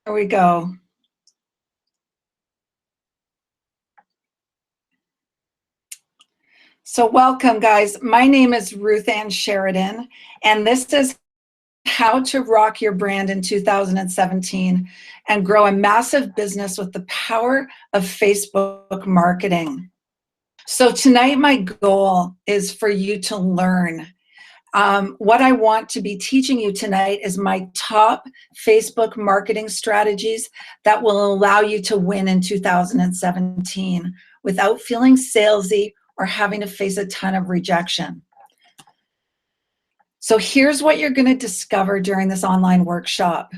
There we go. So welcome, guys. My name is Ruth Ann Sheridan, and this is how to rock your brand in 2017 and grow a massive business with the power of Facebook marketing. So tonight, my goal is for you to learn. What I want to be teaching you tonight is my top Facebook marketing strategies that will allow you to win in 2017 without feeling salesy or having to face a ton of rejection. So here's what you're going to discover during this online workshop.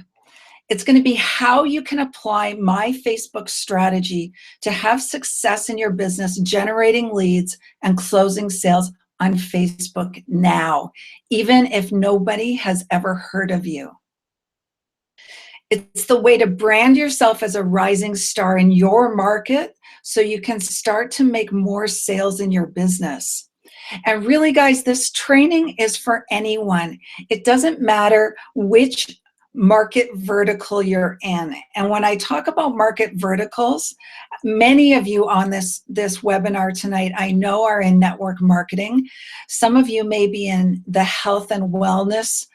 It's going to be how you can apply my Facebook strategy to have success in your business, generating leads and closing sales on Facebook now, even if nobody has ever heard of you. It's the way to brand yourself as a rising star in your market so you can start to make more sales in your business. And really, guys, this training is for anyone. It doesn't matter which market vertical you're in. And when I talk about market verticals, many of you on this webinar tonight, I know are in network marketing. Some of you may be in the health and wellness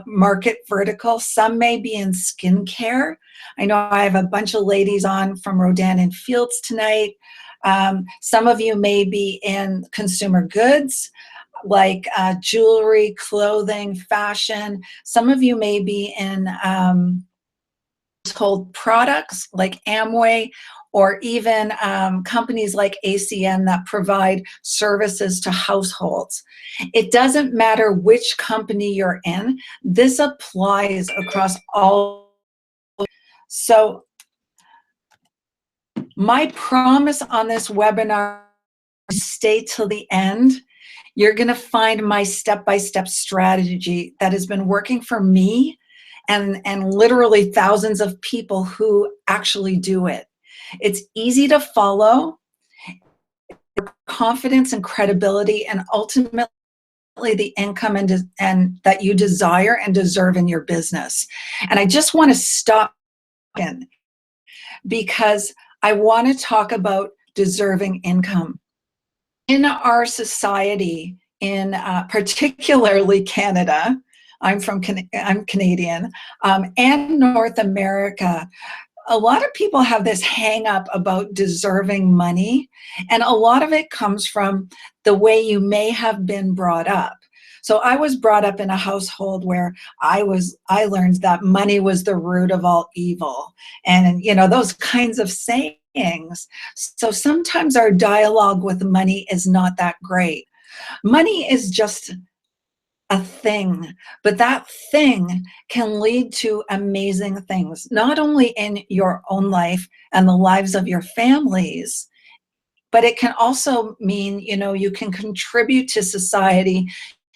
market vertical. Some may be in skincare. I know I have a bunch of ladies on from Rodan and Fields tonight. Some of you may be in consumer goods, like jewelry, clothing, fashion. Some of you may be in household products like Amway, or even companies like ACN that provide services to households. It doesn't matter which company you're in. This applies across all. So my promise on this webinar, stay till the end. You're going to find my step-by-step strategy that has been working for me and literally thousands of people who actually do it. It's easy to follow, confidence and credibility, and ultimately the income and that you desire and deserve in your business. And I just want to stop in because I want to talk about deserving income. In our society, in particularly Canada, I'm Canadian, and North America, a lot of people have this hang up about deserving money, and a lot of it comes from the way you may have been brought up. So I was brought up in a household where I learned that money was the root of all evil, and those kinds of sayings. So sometimes our dialogue with money is not that great. Money is just a thing, but that thing can lead to amazing things, not only in your own life and the lives of your families, but it can also mean, you can contribute to society.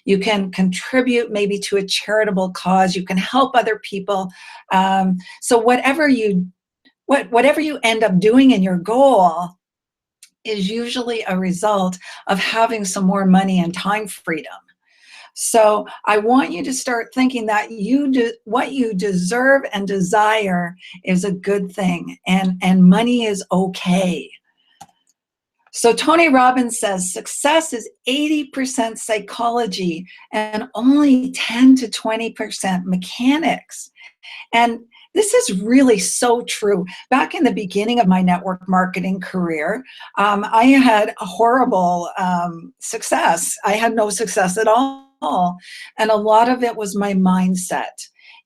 You can contribute maybe to a charitable cause. You can help other people. So whatever you end up doing in your goal is usually a result of having some more money and time freedom. So I want you to start thinking that what you deserve and desire is a good thing, and money is okay. So Tony Robbins says success is 80% psychology and only 10 to 20% mechanics. And this is really so true. Back in the beginning of my network marketing career, I had a horrible success. I had no success at all. And a lot of it was my mindset.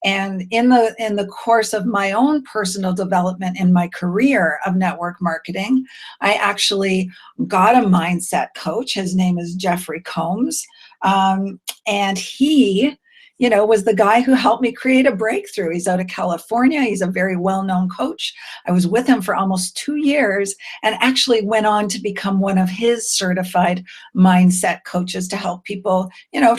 And in the course of my own personal development in my career of network marketing, I actually got a mindset coach. His name is Jeffrey Combs. And he was the guy who helped me create a breakthrough. He's out of California. He's a very well-known coach. I was with him for almost 2 years and actually went on to become one of his certified mindset coaches to help people,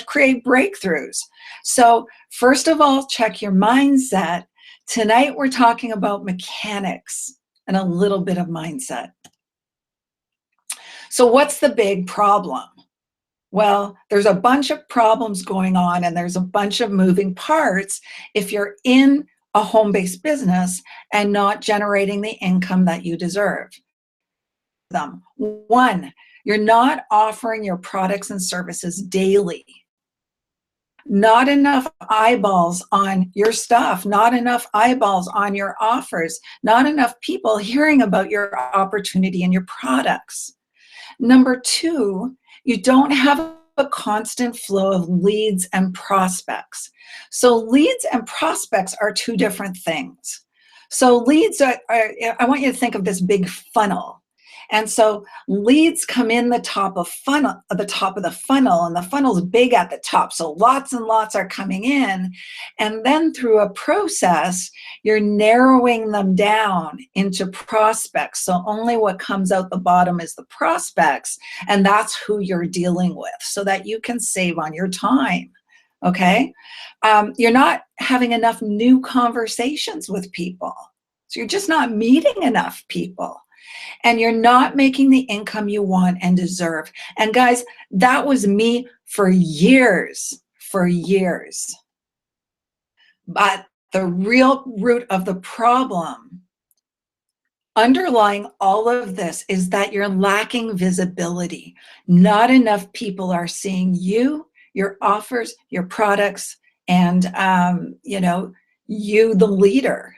create breakthroughs. So first of all, check your mindset. Tonight, we're talking about mechanics and a little bit of mindset. So what's the big problem? Well, there's a bunch of problems going on and there's a bunch of moving parts if you're in a home-based business and not generating the income that you deserve. One, you're not offering your products and services daily. Not enough eyeballs on your stuff, not enough eyeballs on your offers, not enough people hearing about your opportunity and your products. Number two, you don't have a constant flow of leads and prospects. So leads and prospects are two different things. So leads are I want you to think of this big funnel. And so leads come in the top of the funnel, and the funnel's big at the top. So lots and lots are coming in. And then through a process, you're narrowing them down into prospects. So only what comes out the bottom is the prospects, and that's who you're dealing with so that you can save on your time. Okay? You're not having enough new conversations with people. So you're just not meeting enough people. And you're not making the income you want and deserve. And guys, that was me for years. But the real root of the problem underlying all of this is that you're lacking visibility. Not enough people are seeing you, your offers, your products, and you, the leader.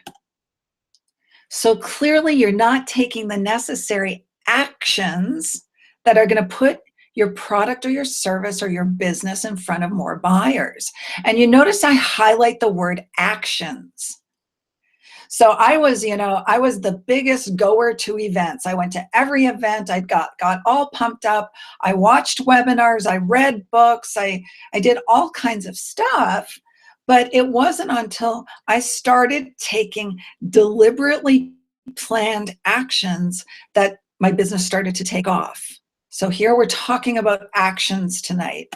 So clearly you're not taking the necessary actions that are going to put your product or your service or your business in front of more buyers. And you notice I highlight the word actions. So I was the biggest goer to events. I went to every event. I got all pumped up. I watched webinars. I read books. I did all kinds of stuff. But it wasn't until I started taking deliberately planned actions that my business started to take off. So here we're talking about actions tonight.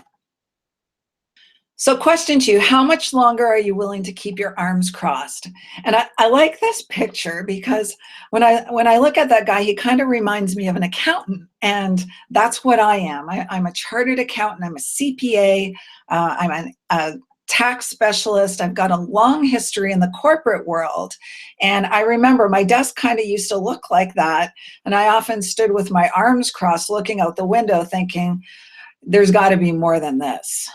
So question to you, how much longer are you willing to keep your arms crossed? And I like this picture because when I look at that guy, he kind of reminds me of an accountant, and that's what I am. I'm a chartered accountant. I'm a CPA. I'm a tax specialist. I've got a long history in the corporate world. And I remember my desk kind of used to look like that. And I often stood with my arms crossed looking out the window thinking, there's got to be more than this.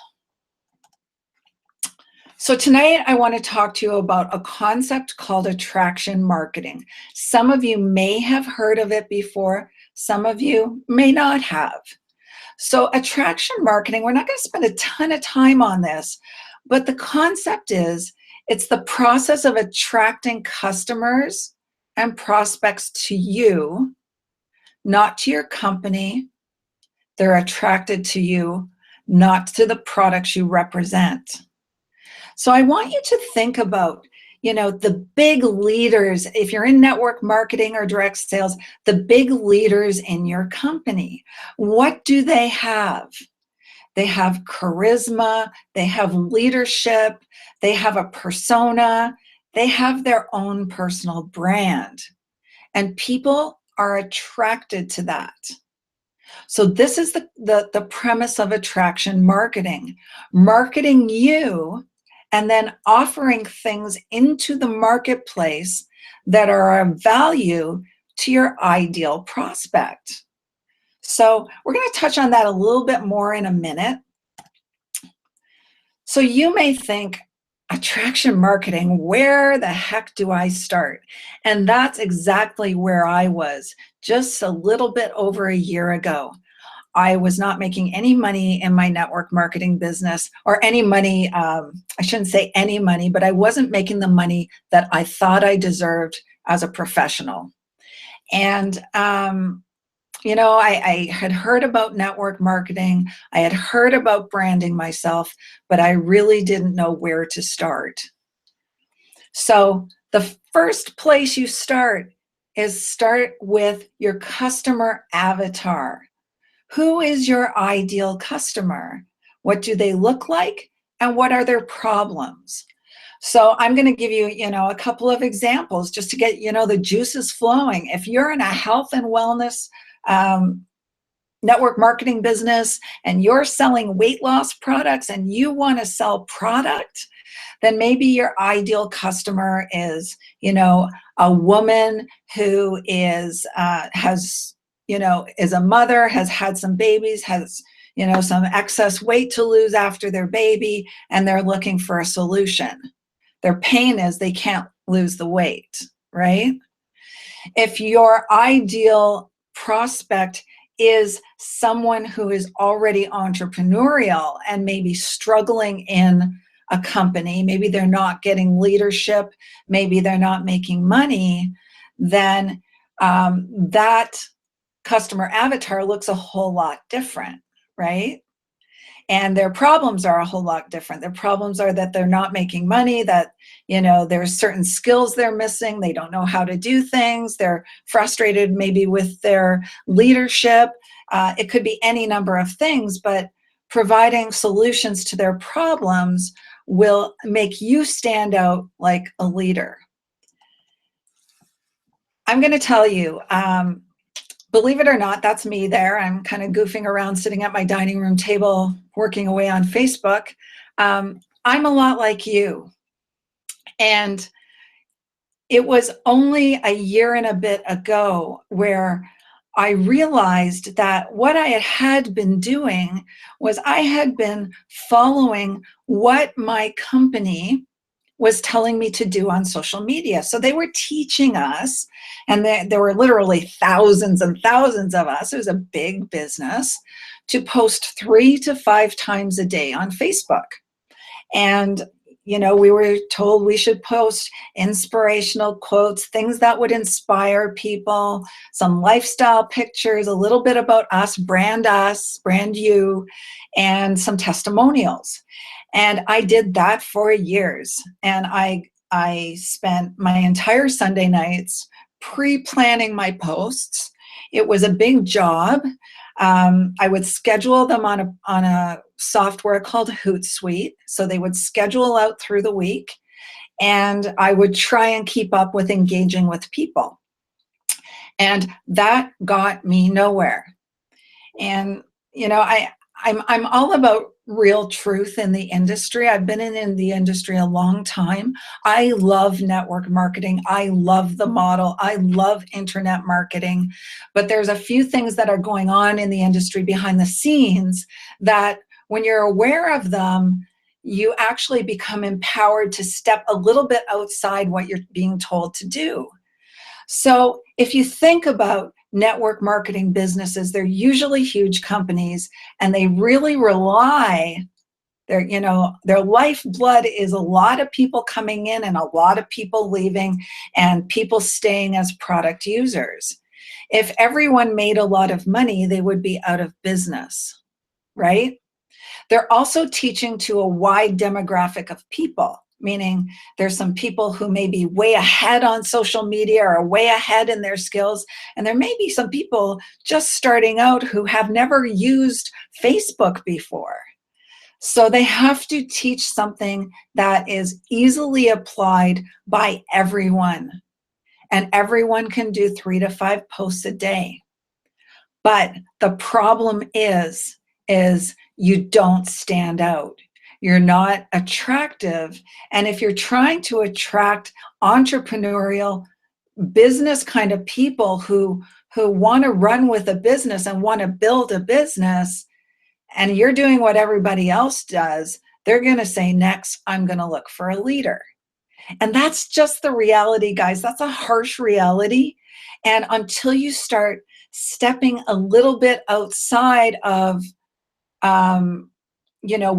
So tonight I want to talk to you about a concept called attraction marketing. Some of you may have heard of it before. Some of you may not have. So attraction marketing, we're not going to spend a ton of time on this, but the concept is it's the process of attracting customers and prospects to you, not to your company. They're attracted to you, not to the products you represent. So I want you to think about, the big leaders, if you're in network marketing or direct sales, the big leaders in your company. What do they have? They have charisma, they have leadership, they have a persona, they have their own personal brand. And people are attracted to that. So this is the premise of attraction marketing. Marketing you and then offering things into the marketplace that are of value to your ideal prospect. So we're going to touch on that a little bit more in a minute. So you may think, attraction marketing, where the heck do I start? And that's exactly where I was just a little bit over a year ago. I was not making any money in my network marketing business, or any money, I shouldn't say any money, but I wasn't making the money that I thought I deserved as a professional. And I had heard about network marketing. I had heard about branding myself, but I really didn't know where to start. So the first place you start with your customer avatar. Who is your ideal customer? What do they look like? And what are their problems? So I'm going to give you, a couple of examples just to get, the juices flowing. If you're in a health and wellness network marketing business and you're selling weight loss products and you want to sell product, then maybe your ideal customer is, a woman who has, is a mother, has had some babies, has, some excess weight to lose after their baby, and they're looking for a solution. Their pain is they can't lose the weight, right? If your ideal prospect is someone who is already entrepreneurial and maybe struggling in a company, maybe they're not getting leadership, maybe they're not making money, then that customer avatar looks a whole lot different, right? And their problems are a whole lot different. Their problems are that they're not making money, that, there's certain skills they're missing. They don't know how to do things. They're frustrated maybe with their leadership. It could be any number of things, but providing solutions to their problems will make you stand out like a leader. I'm going to tell you, believe it or not, that's me there. I'm kind of goofing around, sitting at my dining room table, working away on Facebook. I'm a lot like you. And it was only a year and a bit ago where I realized that what I had been doing was I had been following what my company was telling me to do on social media. So they were teaching us, and there were literally thousands and thousands of us. It was a big business to post 3 to 5 times a day on Facebook. And, we were told we should post inspirational quotes, things that would inspire people, some lifestyle pictures, a little bit about us, brand you, and some testimonials. And I did that for years. And I spent my entire Sunday nights pre-planning my posts. It was a big job. I would schedule them on a software called Hootsuite. So they would schedule out through the week. And I would try and keep up with engaging with people. And that got me nowhere. And, I'm all about real truth in the industry. I've been in the industry a long time. I love network marketing. I love the model. I love internet marketing. But there's a few things that are going on in the industry behind the scenes that when you're aware of them, you actually become empowered to step a little bit outside what you're being told to do. So if you think about network marketing businesses, they're usually huge companies, and they really rely, their lifeblood is a lot of people coming in and a lot of people leaving and people staying as product users. If everyone made a lot of money, they would be out of business, right? They're also teaching to a wide demographic of people, meaning there's some people who may be way ahead on social media or way ahead in their skills. And there may be some people just starting out who have never used Facebook before. So they have to teach something that is easily applied by everyone. And everyone can do 3 to 5 posts a day. But the problem is you don't stand out. You're not attractive. And if you're trying to attract entrepreneurial business kind of people who want to run with a business and want to build a business, and you're doing what everybody else does, they're going to say, next, I'm going to look for a leader. And that's just the reality, guys. That's a harsh reality. And until you start stepping a little bit outside of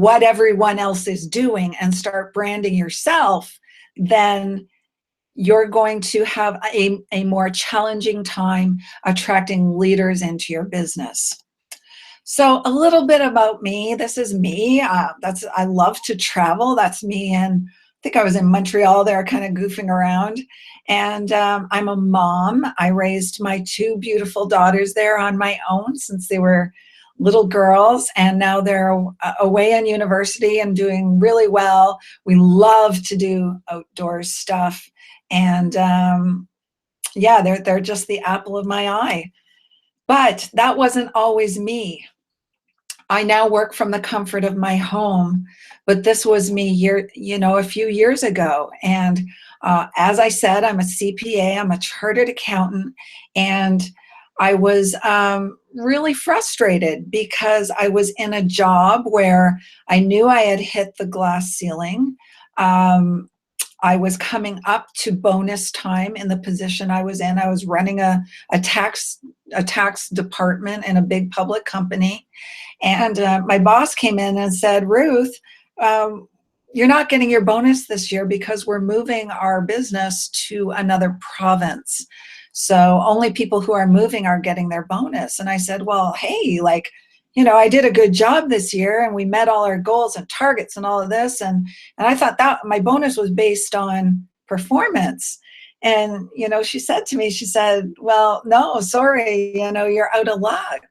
what everyone else is doing and start branding yourself, then you're going to have a more challenging time attracting leaders into your business. So a little bit about me. This is me. I love to travel. That's me. And I think I was in Montreal there kind of goofing around. And I'm a mom. I raised my 2 beautiful daughters there on my own since they were little girls, and now they're away in university and doing really well. We love to do outdoor stuff, and they're just the apple of my eye. But that wasn't always me. I now work from the comfort of my home, but this was me a few years ago. And as I said, I'm a CPA, I'm a chartered accountant, and I was really frustrated because I was in a job where I knew I had hit the glass ceiling. I was coming up to bonus time in the position I was in. I was running a tax department in a big public company, and my boss came in and said, Ruth, you're not getting your bonus this year because we're moving our business to another province. So only people who are moving are getting their bonus. And I said, well, hey, I did a good job this year and we met all our goals and targets and all of this. And I thought that my bonus was based on performance. And, she said to me, she said, well, no, sorry, you're out of luck.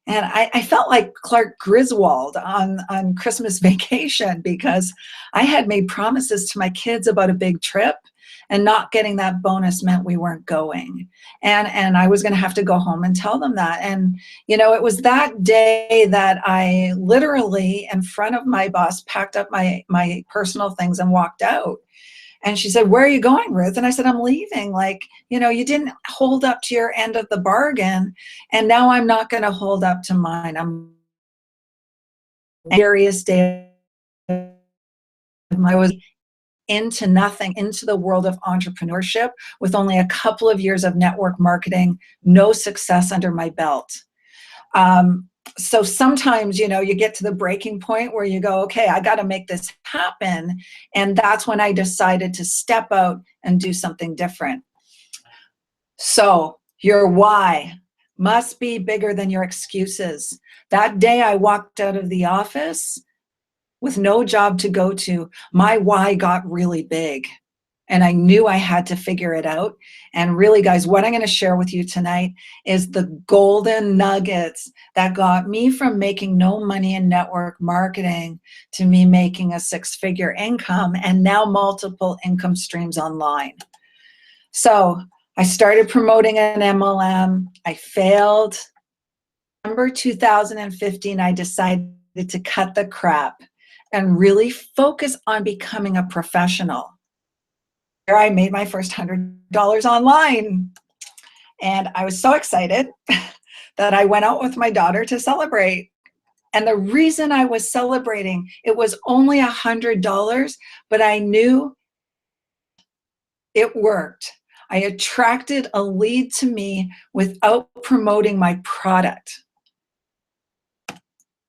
And I felt like Clark Griswold on Christmas Vacation, because I had made promises to my kids about a big trip, and not getting that bonus meant we weren't going. And I was going to have to go home and tell them that. And, it was that day that I literally, in front of my boss, packed up my personal things and walked out. And she said, where are you going, Ruth? And I said, I'm leaving. You didn't hold up to your end of the bargain. And now I'm not going to hold up to mine. I'm various day. I was into nothing, into the world of entrepreneurship with only a couple of years of network marketing, no success under my belt. So sometimes, you get to the breaking point where you go, okay, I got to make this happen. And that's when I decided to step out and do something different. So your why must be bigger than your excuses. That day I walked out of the office with no job to go to, my why got really big. And I knew I had to figure it out. And really, guys, what I'm going to share with you tonight is the golden nuggets that got me from making no money in network marketing to me making a 6-figure income and now multiple income streams online. So I started promoting an MLM. I failed. November 2015, I decided to cut the crap and really focus on becoming a professional. I made my first $100 online. And I was so excited that I went out with my daughter to celebrate. And the reason I was celebrating, it was only $100, but I knew it worked. I attracted a lead to me without promoting my product.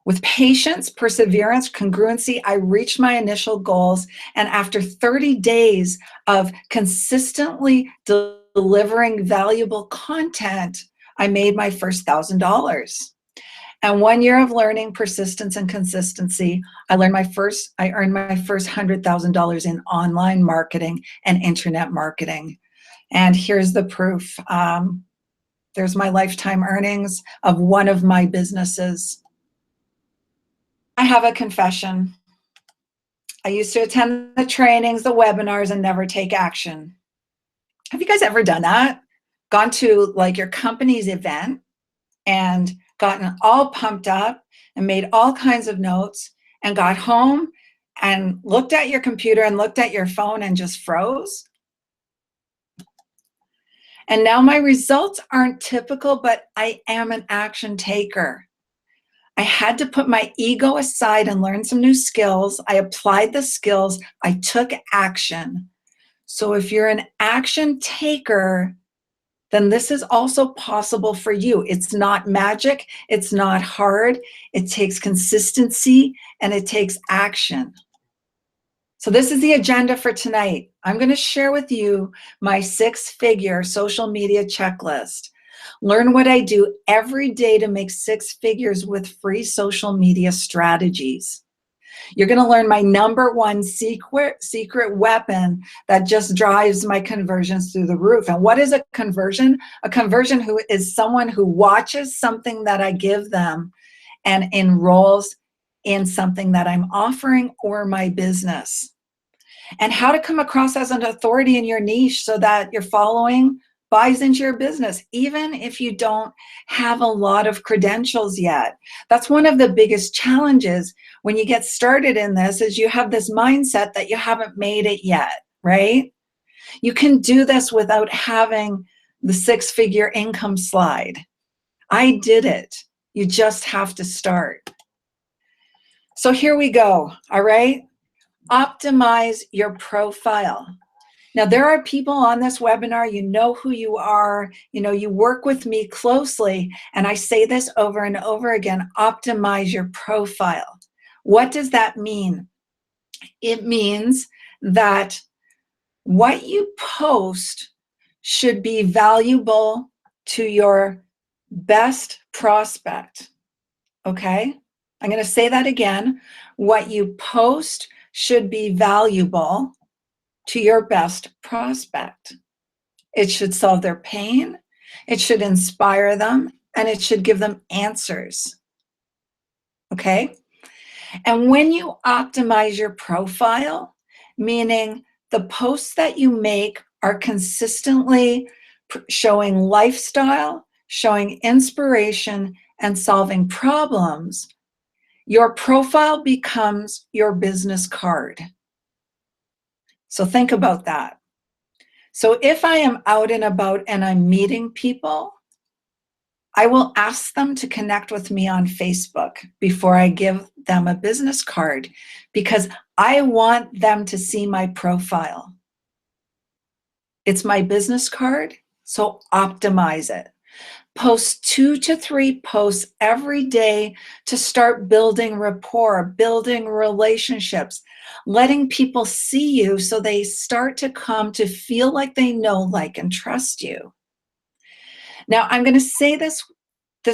With patience, perseverance, congruency, I reached my initial goals. And after 30 days of consistently delivering valuable content, I made my first $1,000. And 1 year of learning, persistence, and consistency, I earned my first $100,000 in online marketing and internet marketing. And here's the proof. There's my lifetime earnings of one of my businesses. I have a confession. I used to attend the trainings, the webinars, and never take action. Have you guys ever done that? Gone to your company's event and gotten all pumped up and made all kinds of notes and got home and looked at your computer and looked at your phone and just froze? And now my results aren't typical, but I am an action taker. I had to put my ego aside and learn some new skills. I applied the skills. I took action. So if you're an action taker, then this is also possible for you. It's not magic. It's not hard. It takes consistency and it takes action. So this is the agenda for tonight. I'm going to share with you my 6-figure social media checklist. Learn what I do every day to make 6 figures with free social media strategies. You're going to learn my #1 secret weapon that just drives my conversions through the roof. And what is a conversion? A conversion is someone who watches something that I give them and enrolls in something that I'm offering or my business. And how to come across as an authority in your niche so that your following buys into your business, even if you don't have a lot of credentials yet. That's one of the biggest challenges when you get started in this, is you have this mindset that you haven't made it yet, right? You can do this without having the six-figure income slide. I did it. You just have to start. So here we go, all right? Optimize your profile. Now, there are people on this webinar, you know who you are, you know, you work with me closely, and I say this over and over again, optimize your profile. What does that mean? It means that what you post should be valuable to your best prospect, okay? I'm going to say that again. What you post should be valuable to your best prospect. It should solve their pain, it should inspire them, and it should give them answers, okay? And when you optimize your profile, meaning the posts that you make are consistently showing lifestyle, showing inspiration, and solving problems, your profile becomes your business card. So think about that. So if I am out and about and I'm meeting people, I will ask them to connect with me on Facebook before I give them a business card, because I want them to see my profile. It's my business card, so optimize it. Post 2 to 3 posts every day to start building rapport, building relationships, letting people see you so they start to come to feel like they know, like, and trust you. Now, I'm going to say this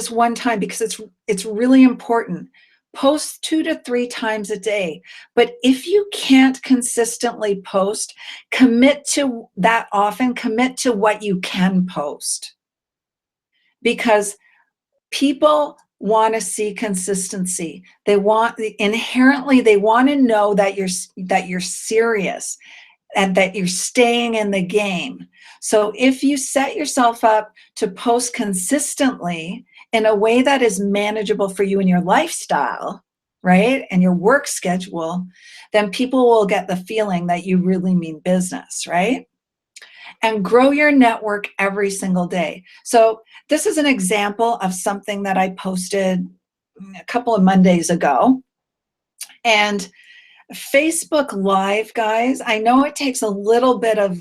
one time because it's really important. Post 2 to 3 times a day. But if you can't consistently post, commit to that often, commit to what you can post. Because people want to see consistency. They want, inherently, they want to know that you're serious and that you're staying in the game. So if you set yourself up to post consistently in a way that is manageable for you in your lifestyle, right, and your work schedule, then people will get the feeling that you really mean business, right? And grow your network every single day. So this is an example of something that I posted a couple of Mondays ago. And Facebook Live, guys, I know it takes a little bit of,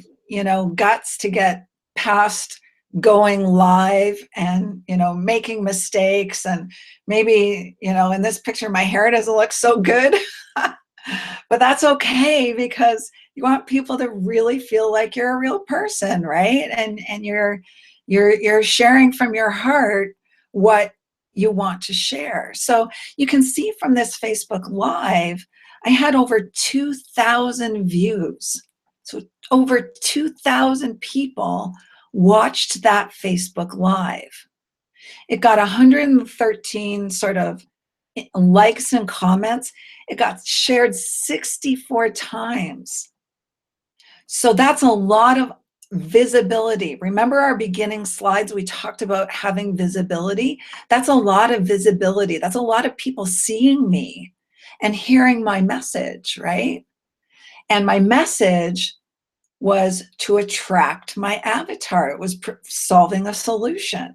guts to get past going live and, making mistakes. And maybe, in this picture, my hair doesn't look so good, but that's okay, because you want people to really feel like you're a real person, right? And you're sharing from your heart what you want to share. So you can see from this Facebook Live, I had over 2,000 views. So over 2,000 people watched that Facebook Live. It got 113 sort of likes and comments. It got shared 64 times. So that's a lot of visibility. Remember our beginning slides, we talked about having visibility? That's a lot of visibility. That's a lot of people seeing me and hearing my message, right? And my message was to attract my avatar. It was solving a solution.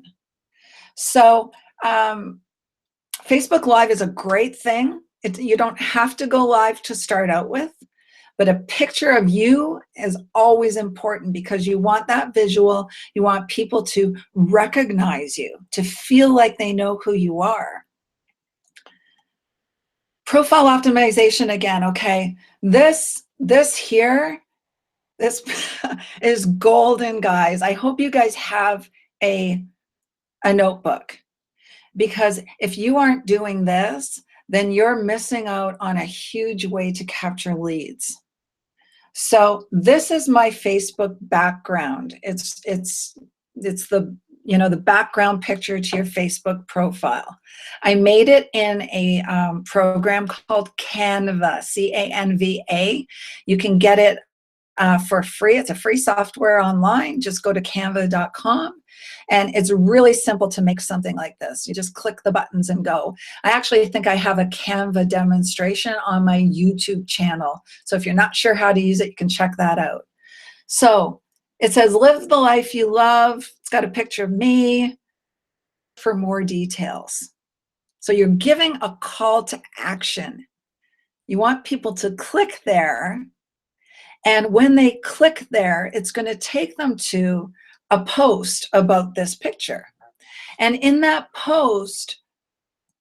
So Facebook Live is a great thing. You don't have to go live to start out with, but a picture of you is always important, because you want that visual. You want people to recognize you, to feel like they know who you are. Profile optimization again, okay? This here, this is golden, guys. I hope you guys have a notebook, because if you aren't doing this, then you're missing out on a huge way to capture leads. So this is my Facebook background. It's the the background picture to your Facebook profile. I made it in a program called Canva, C-A-N-V-A. You can get it for free. It's a free software online. Just go to canva.com. And it's really simple to make something like this. You just click the buttons and go. I actually think I have a Canva demonstration on my YouTube channel. So if you're not sure how to use it, you can check that out. So it says, live the life you love. It's got a picture of me for more details. So you're giving a call to action. You want people to click there. And when they click there, it's going to take them to a post about this picture. And in that post,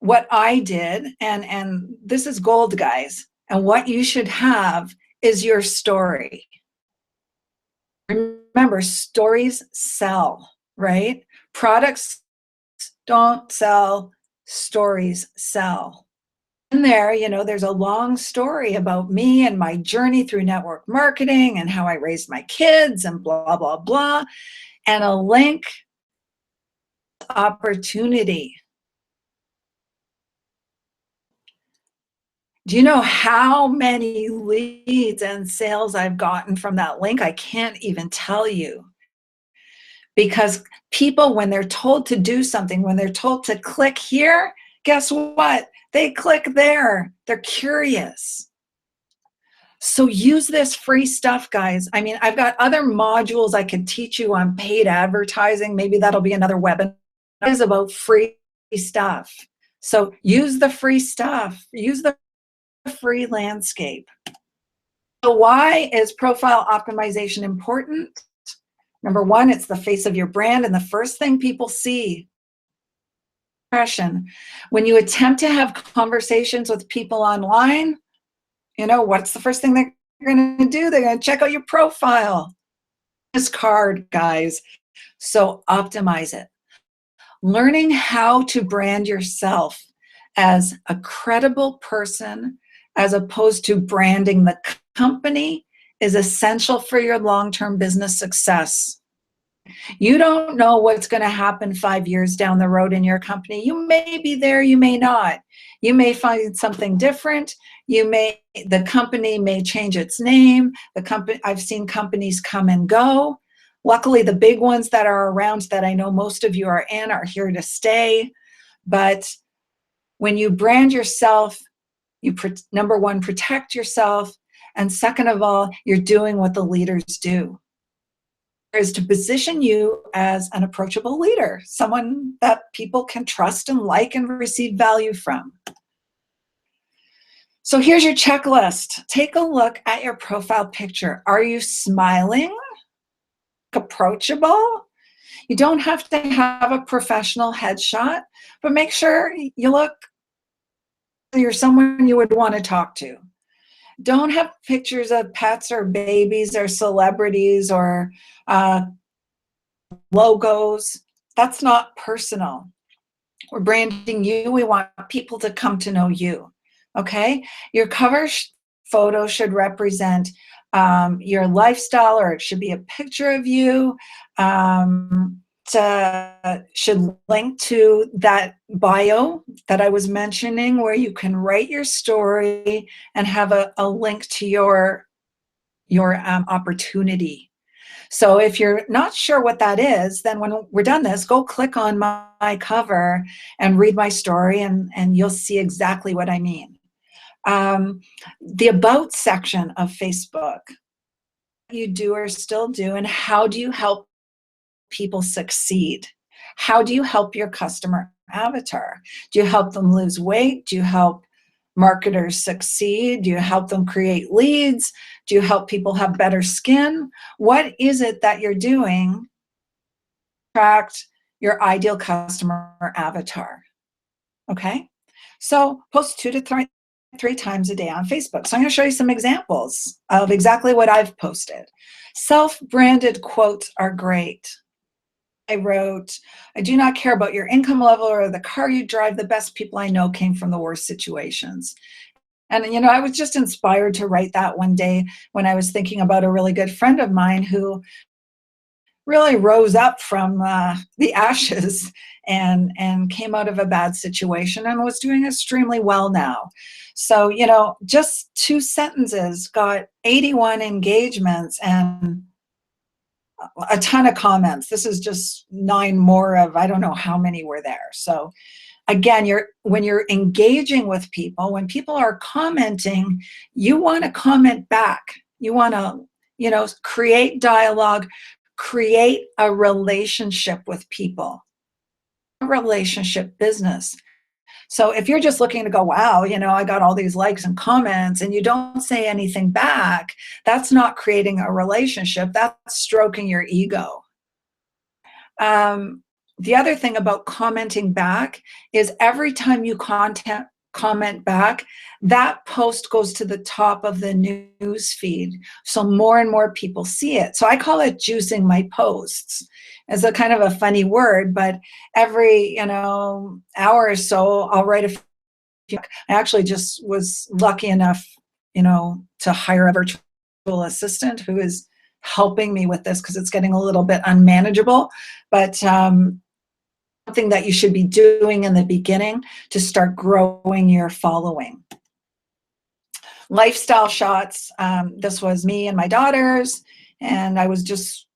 what I did, and this is gold, guys, and what you should have is your story. Remember, stories sell, right? Products don't sell, stories sell. In there, you know, there's a long story about me and my journey through network marketing and how I raised my kids and blah, blah, blah, and a link opportunity. Do you know how many leads and sales I've gotten from that link? I can't even tell you. Because people, when they're told to do something, when they're told to click here, guess what? They click there. They're curious. So use this free stuff, guys. I mean, I've got other modules I could teach you on paid advertising. Maybe that'll be another webinar. It is about free stuff. So use the free stuff. Use the free landscape. So why is profile optimization important? Number one, it's the face of your brand, and the first thing people see. Impression. When you attempt to have conversations with people online, you know, what's the first thing they're going to do? They're going to check out your profile. This card, guys. So optimize it. Learning how to brand yourself as a credible person as opposed to branding the company is essential for your long-term business success. You don't know what's going to happen 5 years down the road in your company. You may be there, you may not. You may find something different. The company may change its name. I've seen companies come and go. Luckily, the big ones that are around that I know most of you are in are here to stay. But when you brand yourself, you number one, protect yourself. And second of all, you're doing what the leaders do. Is to position you as an approachable leader, someone that people can trust and like and receive value from. So here's your checklist. Take a look at your profile picture. Are you smiling? Approachable? You don't have to have a professional headshot, but make sure you look, you're someone you would want to talk to. Don't have pictures of pets or babies or celebrities or logos. That's not personal. We're branding you. We want people to come to know you. Okay? Your cover photo should represent your lifestyle, or it should be a picture of you. Should link to that bio that I was mentioning, where you can write your story and have a link to your opportunity. So if you're not sure what that is, then when we're done this, go click on my cover and read my story, and you'll see exactly what I mean. The About section of Facebook. What you do or still do, and how do you help people succeed? How do you help your customer avatar? Do you help them lose weight? Do you help marketers succeed? Do you help them create leads? Do you help people have better skin? What is it that you're doing to attract your ideal customer avatar? Okay, so post 2 to 3 times a day on Facebook. So I'm going to show you some examples of exactly what I've posted. Self-branded quotes are great. I wrote, I do not care about your income level or the car you drive. The best people I know came from the worst situations. And, you know, I was just inspired to write that one day when I was thinking about a really good friend of mine who really rose up from the ashes and came out of a bad situation and was doing extremely well now. So, you know, just 2 sentences got 81 engagements and a ton of comments. This is just 9 more of, I don't know how many were there. So again, when you're engaging with people, when people are commenting, you want to comment back. You want to, you know, create dialogue, create a relationship with people, a relationship business. So if you're just looking to go, wow, you know, I got all these likes and comments, and you don't say anything back, that's not creating a relationship. That's stroking your ego. The other thing about commenting back is every time you comment back, that post goes to the top of the news feed. So more and more people see it. So I call it juicing my posts. It's a kind of a funny word, but every, you know, hour or so, I'll write a few. I actually just was lucky enough, you know, to hire a virtual assistant who is helping me with this because it's getting a little bit unmanageable. But something that you should be doing in the beginning to start growing your following. Lifestyle shots. This was me and my daughters, and I was just,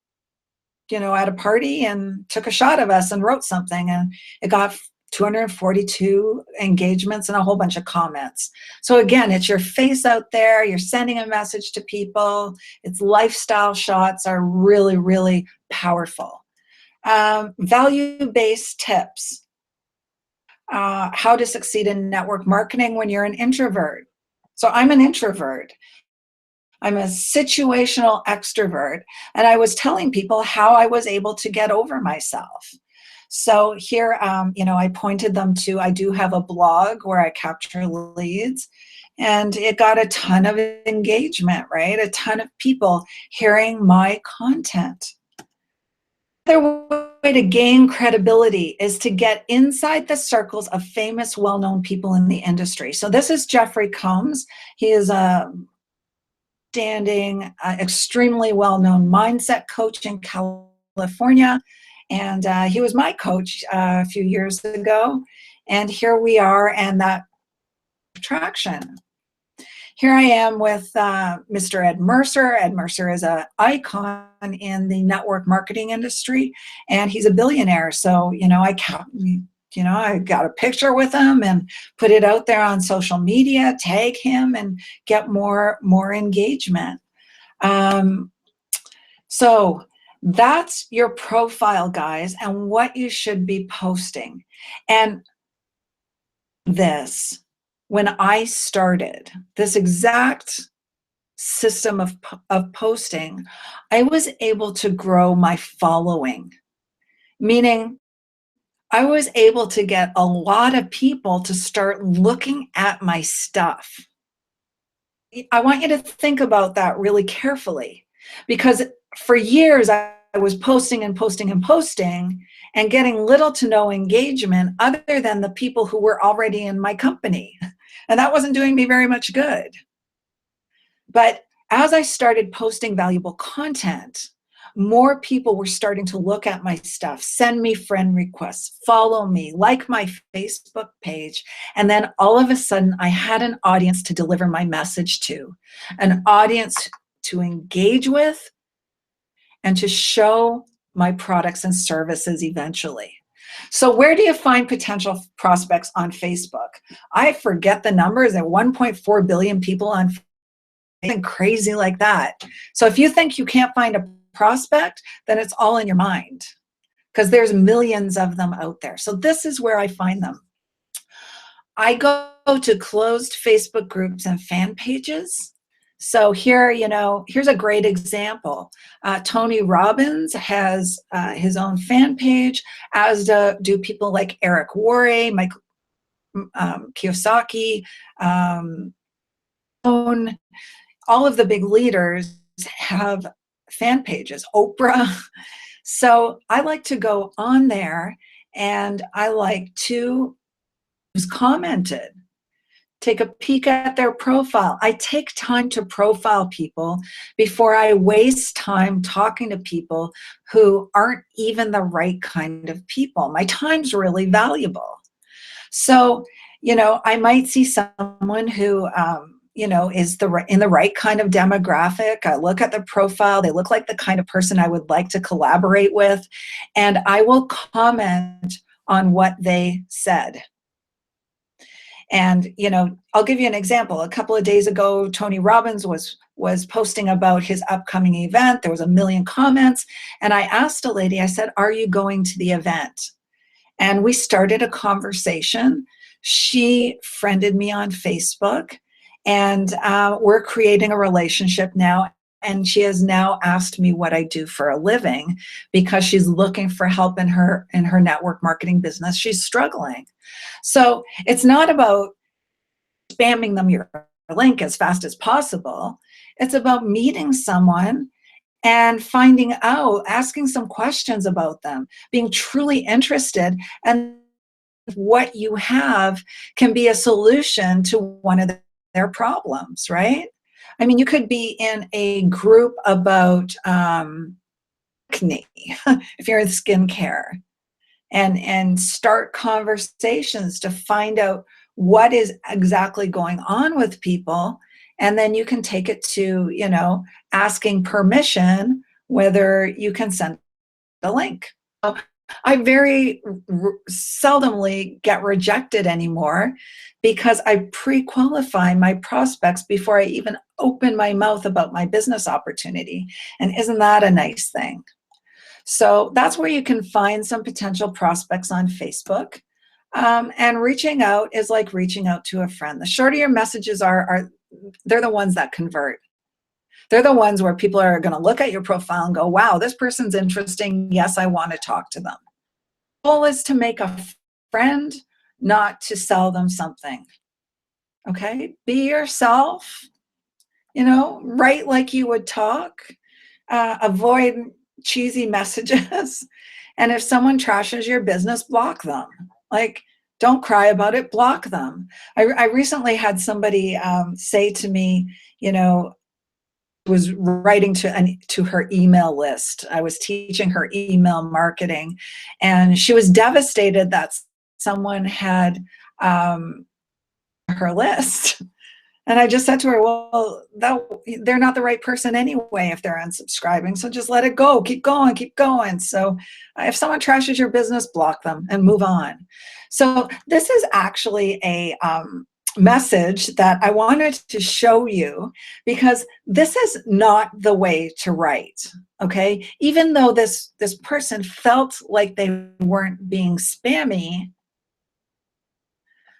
you know, at a party and took a shot of us and wrote something, and it got 242 engagements and a whole bunch of comments. So again, it's your face out there, you're sending a message to people. It's lifestyle shots are really, really powerful. Value-based tips. How to succeed in network marketing when you're an introvert. So I'm an introvert. I'm a situational extrovert. And I was telling people how I was able to get over myself. So here, you know, I pointed them to, I do have a blog where I capture leads, and it got a ton of engagement, right? A ton of people hearing my content. Another way to gain credibility is to get inside the circles of famous, well-known people in the industry. So this is Jeffrey Combs. He is a standing, extremely well-known mindset coach in California. And he was my coach a few years ago. And here we are, and that traction. Here I am with Mr. Ed Mercer. Ed Mercer is an icon in the network marketing industry, and he's a billionaire. So, you know, I got a picture with him and put it out there on social media, tag him, and get more engagement. So that's your profile, guys, and what you should be posting. And this, when I started this exact system of posting, I was able to grow my following, meaning I was able to get a lot of people to start looking at my stuff. I want you to think about that really carefully, because for years I was posting and posting and posting and getting little to no engagement other than the people who were already in my company. And that wasn't doing me very much good. But as I started posting valuable content, more people were starting to look at my stuff, send me friend requests, follow me, like my Facebook page. And then all of a sudden, I had an audience to deliver my message to, an audience to engage with, and to show my products and services eventually. So where do you find potential prospects on Facebook? I forget the numbers. There are 1.4 billion people on Facebook, and crazy like that. So if you think you can't find a prospect, then it's all in your mind, because there's millions of them out there. So this is where I find them. I go to closed Facebook groups and fan pages. So here, you know, here's a great example. Tony Robbins has his own fan page, as do people like Eric Worre, Michael Kiyosaki, all of the big leaders have fan pages, Oprah. So I like to go on there, and I like to use commented take a peek at their profile. I take time to profile people before I waste time talking to people who aren't even the right kind of people. My time's really valuable. So, I might see someone who, is in the right kind of demographic. I look at the profile, they look like the kind of person I would like to collaborate with, and I will comment on what they said. And, I'll give you an example. A couple of days ago, Tony Robbins was posting about his upcoming event. There was a million comments. And I asked a lady, I said, "Are you going to the event?" And we started a conversation. She friended me on Facebook, and we're creating a relationship now. And she has now asked me what I do for a living because she's looking for help in her network marketing business. She's struggling. So it's not about spamming them your link as fast as possible. It's about meeting someone and finding out, asking some questions about them, being truly interested, and what you have can be a solution to one of their problems, right? I mean, you could be in a group about acne, if you're in skincare, and start conversations to find out what is exactly going on with people, and then you can take it to asking permission whether you can send the link. So I very seldomly get rejected anymore because I pre-qualify my prospects before I even open my mouth about my business opportunity. And isn't that a nice thing? So that's where you can find some potential prospects on Facebook. And reaching out is like reaching out to a friend. The shorter your messages are they're the ones that convert. They're the ones where people are going to look at your profile and go, "Wow, this person's interesting. Yes, I want to talk to them." The goal is to make a friend, not to sell them something. Okay? Be yourself, write like you would talk, avoid cheesy messages. And if someone trashes your business, block them. Like, don't cry about it, block them. I recently had somebody say to me, was writing to her email list. I was teaching her email marketing, and she was devastated that someone had her list. And I just said to her, "Well, they're not the right person anyway if they're unsubscribing. So just let it go. Keep going, keep going." So if someone trashes your business, block them and move on. So this is actually a message that I wanted to show you, because this is not the way to write. Okay, even though this person felt like they weren't being spammy.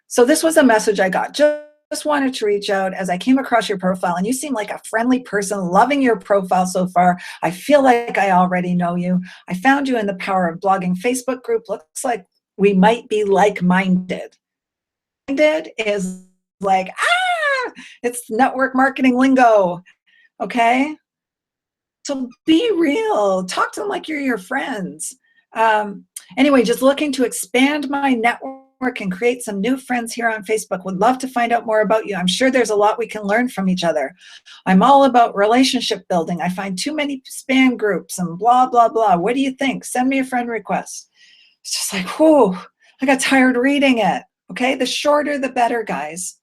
So this was a message I got. Just wanted to reach out as I came across your profile, and you seem like a friendly person, loving your profile so far. I feel like I already know you. I found you in the Power of Blogging Facebook group. Looks like we might be like-minded. Minded is like, it's network marketing lingo, okay? So be real. Talk to them like you're your friends. Anyway, just looking to expand my network and create some new friends here on Facebook. Would love to find out more about you. I'm sure there's a lot we can learn from each other. I'm all about relationship building. I find too many spam groups and blah, blah, blah. What do you think? Send me a friend request. It's just like, whew, I got tired reading it. Okay, the shorter, the better, guys.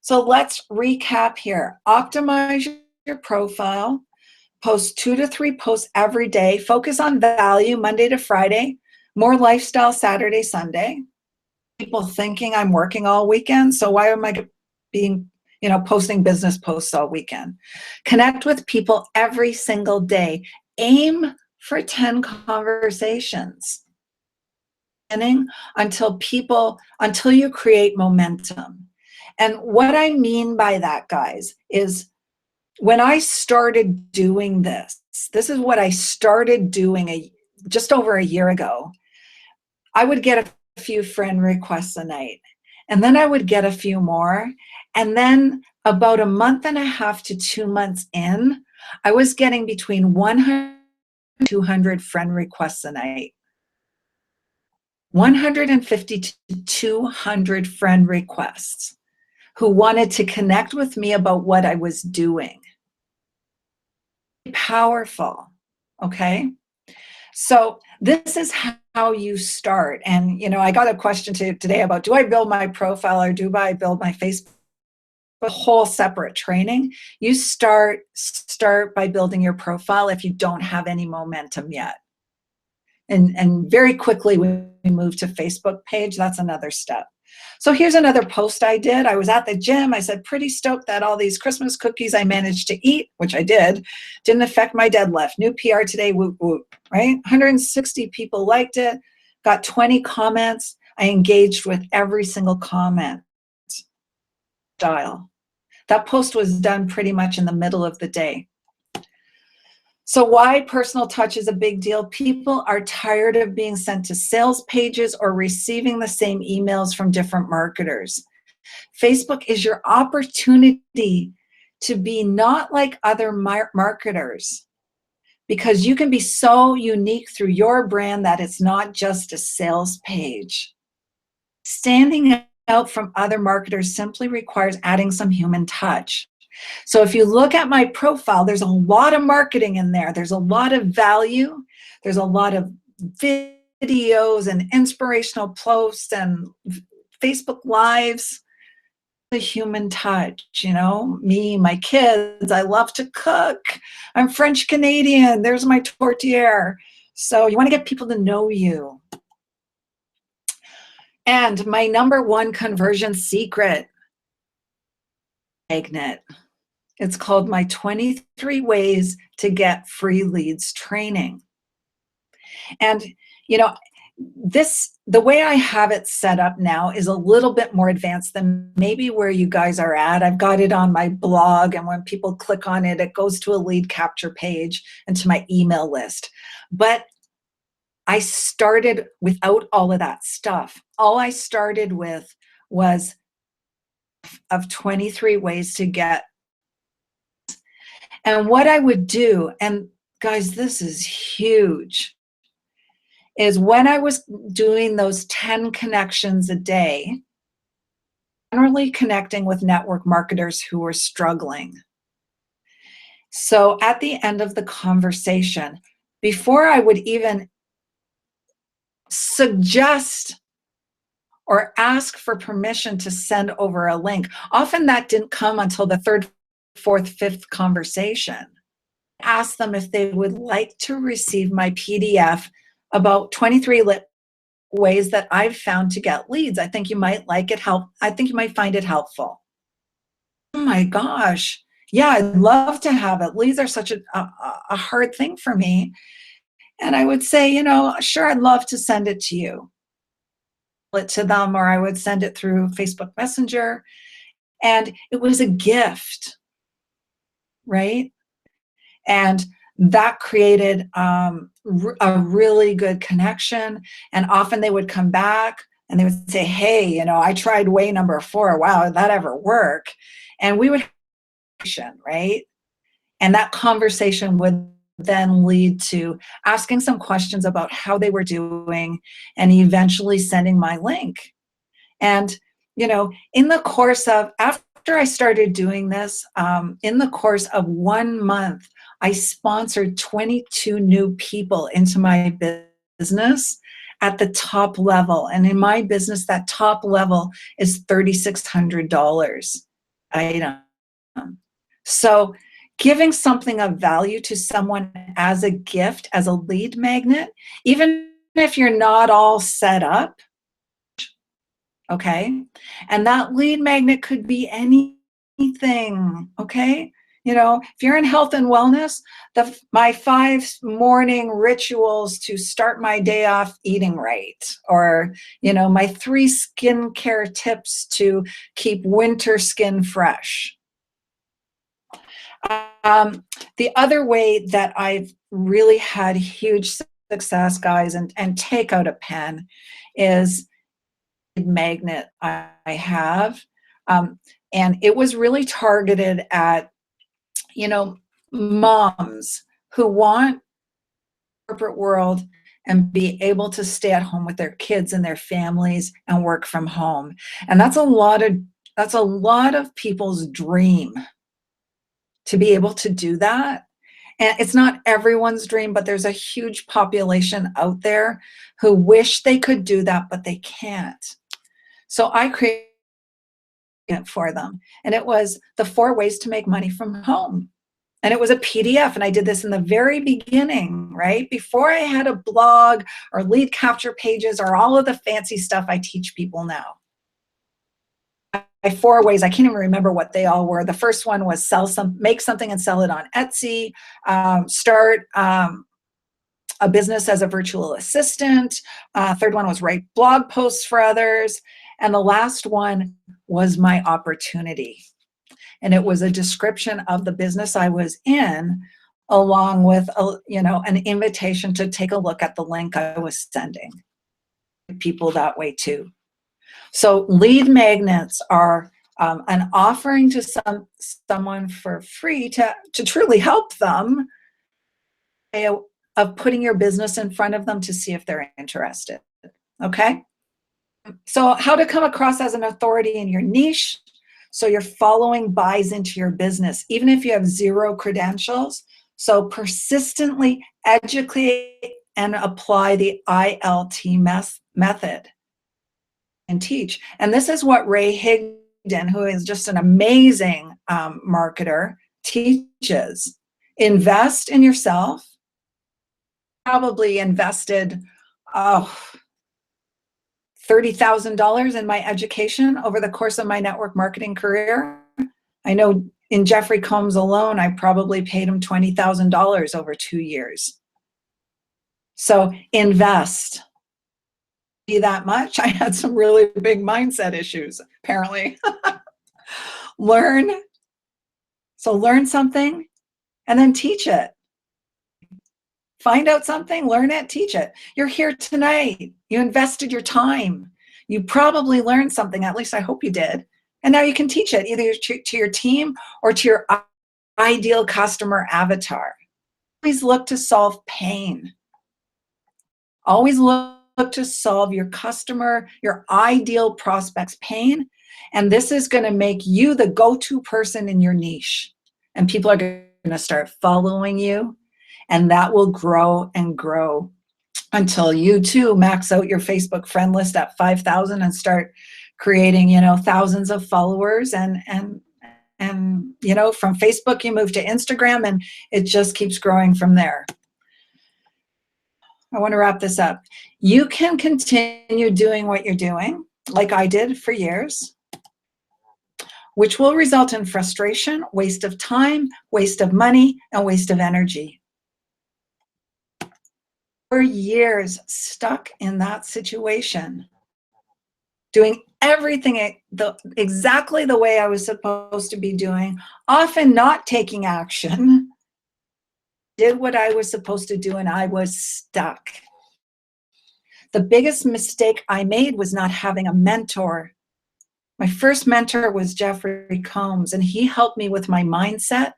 So let's recap here. Optimize your profile. Post 2 to 3 posts every day. Focus on value Monday to Friday. More lifestyle Saturday, Sunday. People thinking I'm working all weekend, so why am I posting business posts all weekend? Connect with people every single day. Aim for 10 conversations until you create momentum. And what I mean by that, guys, is when I started doing this is what I started doing just over a year ago. I would get a few friend requests a night, and then I would get a few more. And then about a month and a half to 2 months in, I was getting between 100 and 200 friend requests a night. 150 to 200 friend requests. who wanted to connect with me about what I was doing. Powerful, okay? So this is how you start. And, I got a question today about, do I build my profile or do I build my Facebook? A whole separate training. You start by building your profile if you don't have any momentum yet. And very quickly we move to Facebook page. That's another step. So here's another post I did. I was at the gym. I said, pretty stoked that all these Christmas cookies I managed to eat, which I didn't affect my deadlift. New PR today, whoop, whoop, right? 160 people liked it, got 20 comments. I engaged with every single comment. Style. That post was done pretty much in the middle of the day. So why personal touch is a big deal? People are tired of being sent to sales pages or receiving the same emails from different marketers. Facebook is your opportunity to be not like other marketers, because you can be so unique through your brand that it's not just a sales page. Standing out from other marketers simply requires adding some human touch. So if you look at my profile, there's a lot of marketing in there. There's a lot of value. There's a lot of videos and inspirational posts and Facebook Lives. The human touch, me, my kids, I love to cook. I'm French Canadian. There's my tourtière. So you want to get people to know you. And my number one conversion secret, magnet. It's called my 23 Ways to Get Free Leads training. And, the way I have it set up now is a little bit more advanced than maybe where you guys are at. I've got it on my blog, and when people click on it, it goes to a lead capture page and to my email list. But I started without all of that stuff. All I started with was of 23 ways to get. And what I would do, and guys, this is huge, is when I was doing those 10 connections a day, generally connecting with network marketers who were struggling. So at the end of the conversation, before I would even suggest or ask for permission to send over a link, often that didn't come until the third, fourth, fifth conversation. Ask them if they would like to receive my PDF about 23 ways that I've found to get leads. I think you might like it. I think you might find it helpful. Oh my gosh. Yeah, I'd love to have it. Leads are such a hard thing for me. And I would say, sure, I'd love to send it to you. It to them, or I would send it through Facebook Messenger. And it was a gift, right? And that created a really good connection. And often they would come back and they would say, hey, I tried way number 4. Wow, did that ever work? And we would have, right? And that conversation would then lead to asking some questions about how they were doing and eventually sending my link. And, in the course of, after I started doing this, in the course of 1 month, I sponsored 22 new people into my business at the top level. And in my business, that top level is $3,600 item. So giving something of value to someone as a gift, as a lead magnet, even if you're not all set up, okay? And that lead magnet could be anything, okay? If you're in health and wellness, my 5 morning rituals to start my day off eating right, or, my 3 skincare tips to keep winter skin fresh. The other way that I've really had huge success, guys, and take out a pen, is magnet I have. And it was really targeted at, moms who want corporate world and be able to stay at home with their kids and their families and work from home. And that's a lot of That's a lot of people's dream to be able to do that. And it's not everyone's dream, but there's a huge population out there who wish they could do that, but they can't. So I created it for them. And it was the 4 ways to make money from home. And it was a PDF. And I did this in the very beginning, right? Before I had a blog or lead capture pages or all of the fancy stuff I teach people now. 4 ways, I can't even remember what they all were. The first one was make something and sell it on Etsy, start a business as a virtual assistant. Third one was write blog posts for others. And the last one was my opportunity. And it was a description of the business I was in, along with an invitation to take a look at the link I was sending people that way too. So lead magnets are an offering to someone for free to truly help them, of putting your business in front of them to see if they're interested. Okay? So how to come across as an authority in your niche. So your following buys into your business, even if you have 0 credentials. So persistently educate and apply the ILT method and teach. And this is what Ray Higdon, who is just an amazing marketer, teaches. Invest in yourself. Probably invested $30,000 in my education over the course of my network marketing career. I know in Jeffrey Combs alone, I probably paid him $20,000 over 2 years. So invest. Be that much. I had some really big mindset issues, apparently. Learn. So learn something and then teach it. Find out something, learn it, teach it. You're here tonight. You invested your time. You probably learned something, at least I hope you did. And now you can teach it either to your team or to your ideal customer avatar. Always look to solve pain. Always look to solve your customer, your ideal prospect's pain. And this is going to make you the go-to person in your niche. And people are going to start following you. And that will grow and grow until you too max out your Facebook friend list at 5,000 and start creating, thousands of followers. And from Facebook, you move to Instagram and it just keeps growing from there. I want to wrap this up. You can continue doing what you're doing, like I did for years, which will result in frustration, waste of time, waste of money, and waste of energy. For years stuck in that situation, doing everything exactly the way I was supposed to be doing, often not taking action, did what I was supposed to do, and I was stuck. The biggest mistake I made was not having a mentor. My first mentor was Jeffrey Combs, and he helped me with my mindset.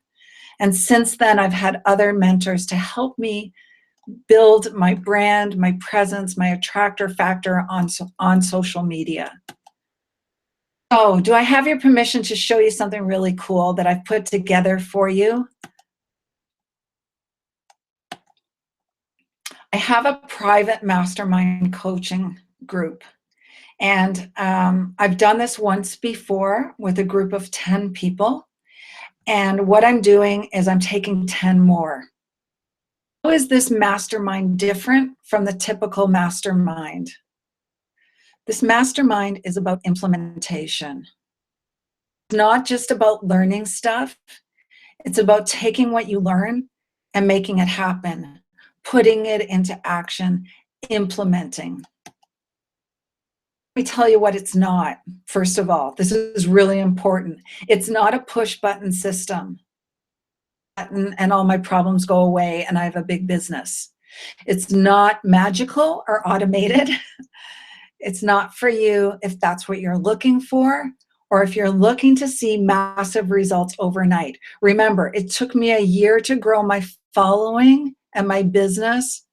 And since then, I've had other mentors to help me build my brand, my presence, my attractor factor on social media. Oh, do I have your permission to show you something really cool that I've put together for you? I have a private mastermind coaching group. And I've done this once before with a group of 10 people. And what I'm doing is I'm taking 10 more. How is this mastermind different from the typical mastermind? This mastermind is about implementation. It's not just about learning stuff. It's about taking what you learn and making it happen, putting it into action, implementing. Let me tell you what it's not. First of all, this is really important. It's not a push button system. And all my problems go away and I have a big business. It's not magical or automated. It's not for you if that's what you're looking for or if you're looking to see massive results overnight. Remember, it took me a year to grow my following and my business.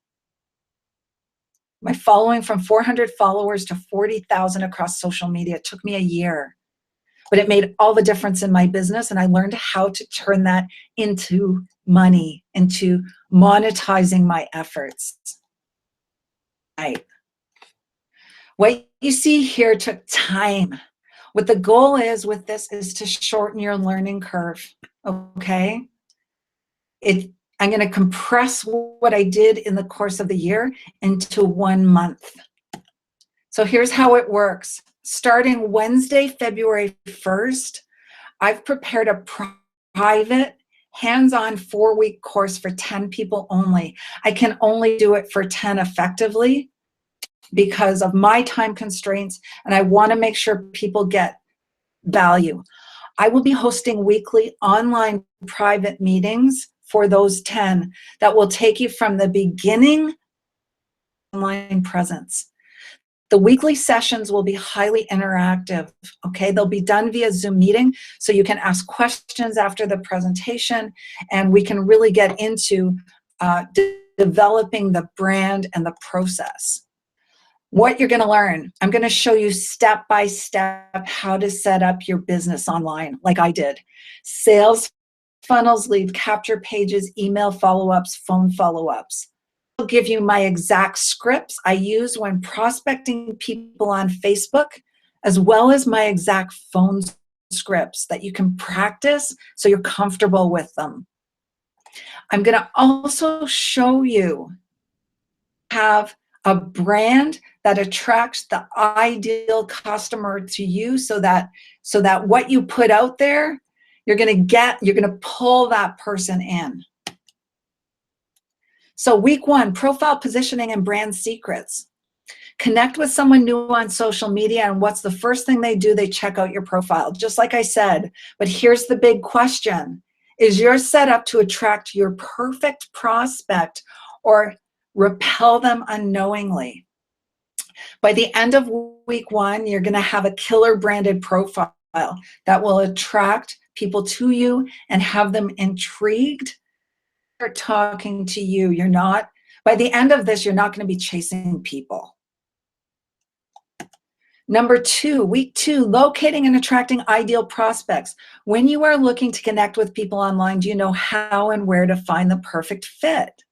My following from 400 followers to 40,000 across social media. It took me a year. but it made all the difference in my business. And I learned how to turn that into money, into monetizing my efforts. Right. What you see here took time. What the goal is with this is to shorten your learning curve, okay? I'm going to compress what I did in the course of the year into 1 month. So here's how it works. Starting Wednesday, February 1st, I've prepared a private, hands-on 4-week course for 10 people only. I can only do it for 10 effectively because of my time constraints, and I want to make sure people get value. I will be hosting weekly online private meetings for those 10 that will take you from the beginning online presence. The weekly sessions will be highly interactive, okay? They'll be done via Zoom meeting, so you can ask questions after the presentation, and we can really get into developing the brand and the process. What you're gonna learn, I'm gonna show you step by step how to set up your business online, like I did. Sales funnels, lead capture pages, email follow-ups, phone follow-ups. I'll give you my exact scripts I use when prospecting people on Facebook, as well as my exact phone scripts that you can practice so you're comfortable with them. I'm gonna also show you have a brand that attracts the ideal customer to you so that what you put out there, you're gonna pull that person in. So week 1, profile positioning and brand secrets. Connect with someone new on social media, and what's the first thing they do? They check out your profile, just like I said. But here's the big question. Is yours set up to attract your perfect prospect or repel them unknowingly? By the end of week 1, you're gonna have a killer branded profile that will attract people to you and have them intrigued talking to you. By the end of this, you're not going to be chasing people. Number 2, week 2, locating and attracting ideal prospects. When you are looking to connect with people online, do you know how and where to find the perfect fit?